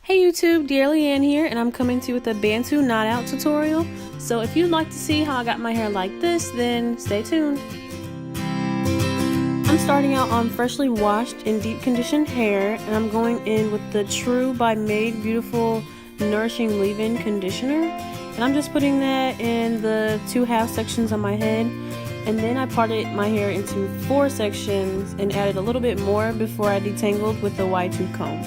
Hey YouTube, DearraLeann here, and I'm coming to you with a Bantu knot out tutorial. So if you'd like to see how I got my hair like this, then stay tuned. I'm starting out on freshly washed and deep conditioned hair, and I'm going in with the True by Made Beautiful Nourishing Leave-In Conditioner. And I'm just putting that in the 2 half sections on my head. And then I parted my hair into 4 sections and added a little bit more before I detangled with the wide tooth comb.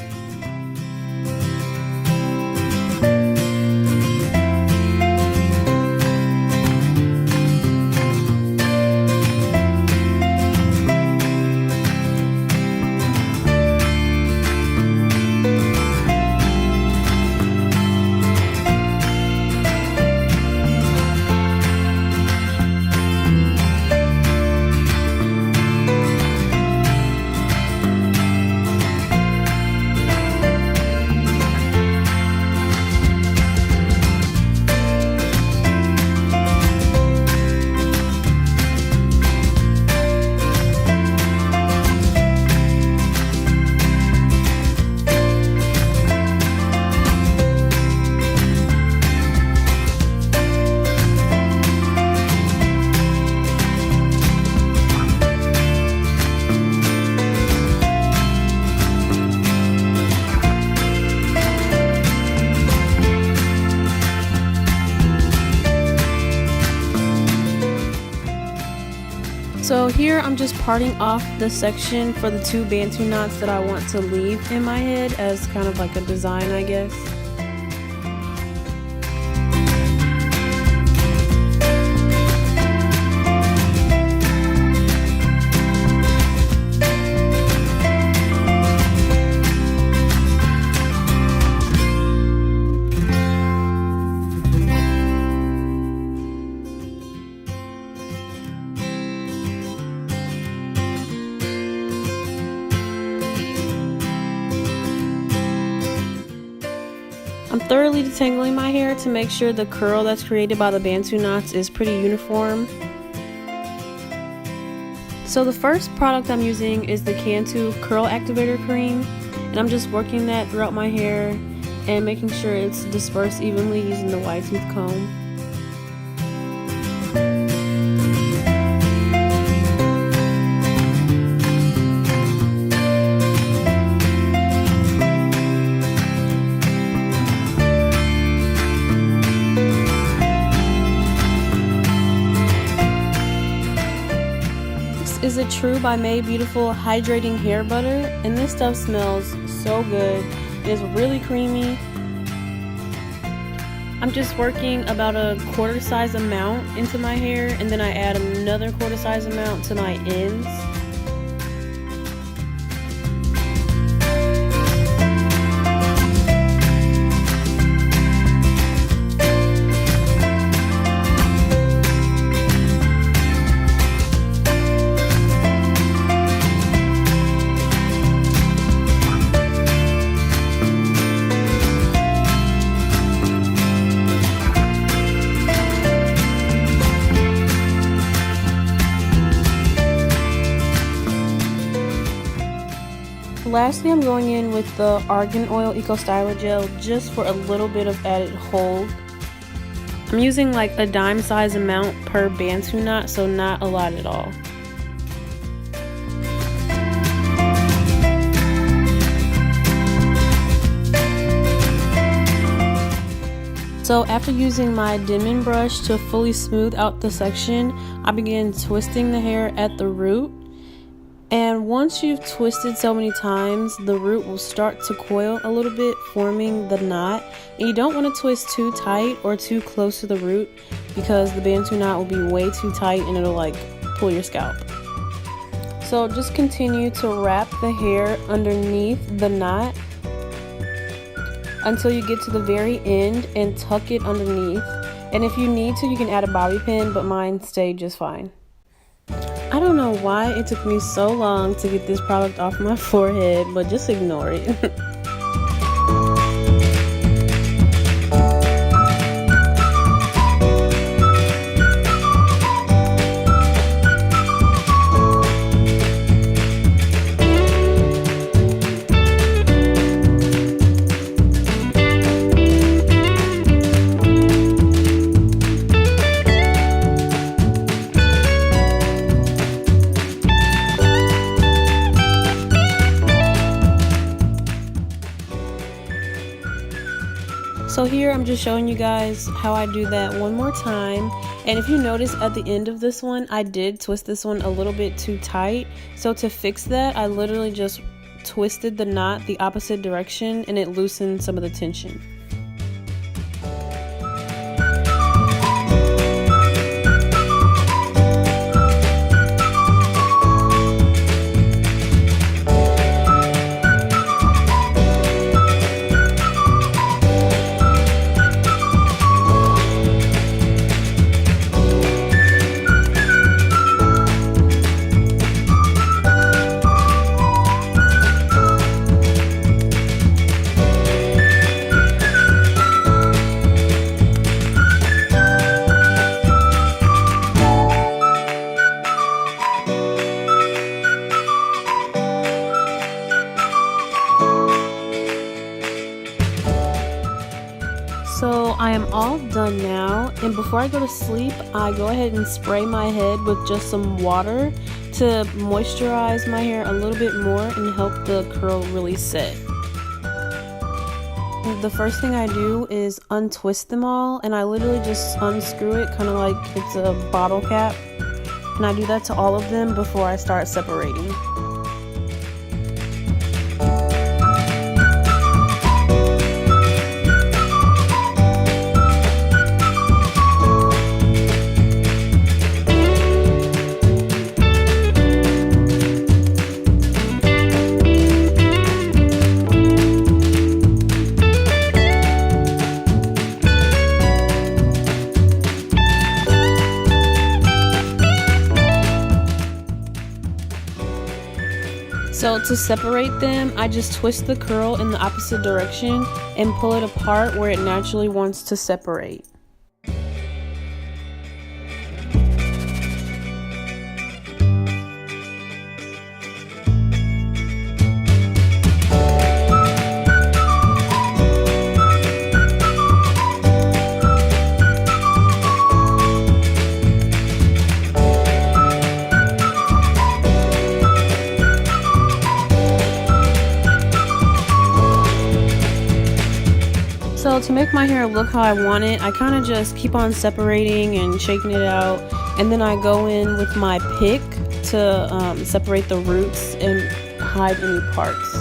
So here I'm just parting off the section for the 2 Bantu knots that I want to leave in my head as kind of like a design, I guess. I'm thoroughly detangling my hair to make sure the curl that's created by the Bantu knots is pretty uniform. So the first product I'm using is the CANTU Curl Activator Cream, and I'm just working that throughout my hair and making sure it's dispersed evenly using the wide tooth comb. Is a True by Made Beautiful Hydrating Hair Butter, and this stuff smells so good. It is really creamy. I'm just working about a 1/4 size amount into my hair, and then I add another 1/4 size amount to my ends. Lastly, I'm going in with the Argan Oil Eco Styler Gel just for a little bit of added hold. I'm using like a dime size amount per Bantu knot, so not a lot at all. So after using my Denman brush to fully smooth out the section, I began twisting the hair at the root. And once you've twisted so many times, the root will start to coil a little bit, forming the knot. And you don't want to twist too tight or too close to the root, because the Bantu knot will be way too tight and it'll like pull your scalp. So just continue to wrap the hair underneath the knot until you get to the very end and tuck it underneath. And if you need to, you can add a bobby pin, but mine stayed just fine. I don't know why it took me so long to get this product off my forehead, but just ignore it. So here I'm just showing you guys how I do that one more time. And if you notice at the end of this one, I did twist this one a little bit too tight. So to fix that, I literally just twisted the knot the opposite direction and it loosened some of the tension. So I am all done now, and before I go to sleep, I go ahead and spray my head with just some water to moisturize my hair a little bit more and help the curl really set. The first thing I do is untwist them all, and I literally just unscrew it kind of like it's a bottle cap, and I do that to all of them before I start separating. So to separate them, I just twist the curl in the opposite direction and pull it apart where it naturally wants to separate. So to make my hair look how I want it, I kind of just keep on separating and shaking it out, and then I go in with my pick to separate the roots and hide any parts.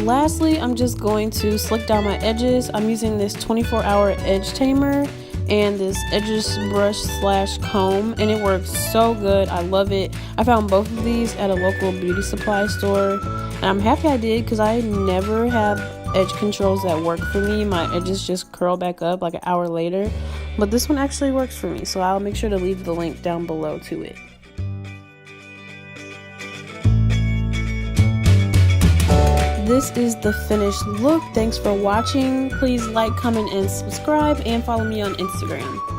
Lastly, I'm just going to slick down my edges. I'm using this 24-hour edge tamer and this edges brush slash comb, and it works so good. I love it. I found both of these at a local beauty supply store, and I'm happy I did because I never have edge controls that work for me. My edges just curl back up like an hour later, but this one actually works for me, so I'll make sure to leave the link down below to it. This is the finished look. Thanks for watching. Please like, comment, and subscribe, and follow me on Instagram.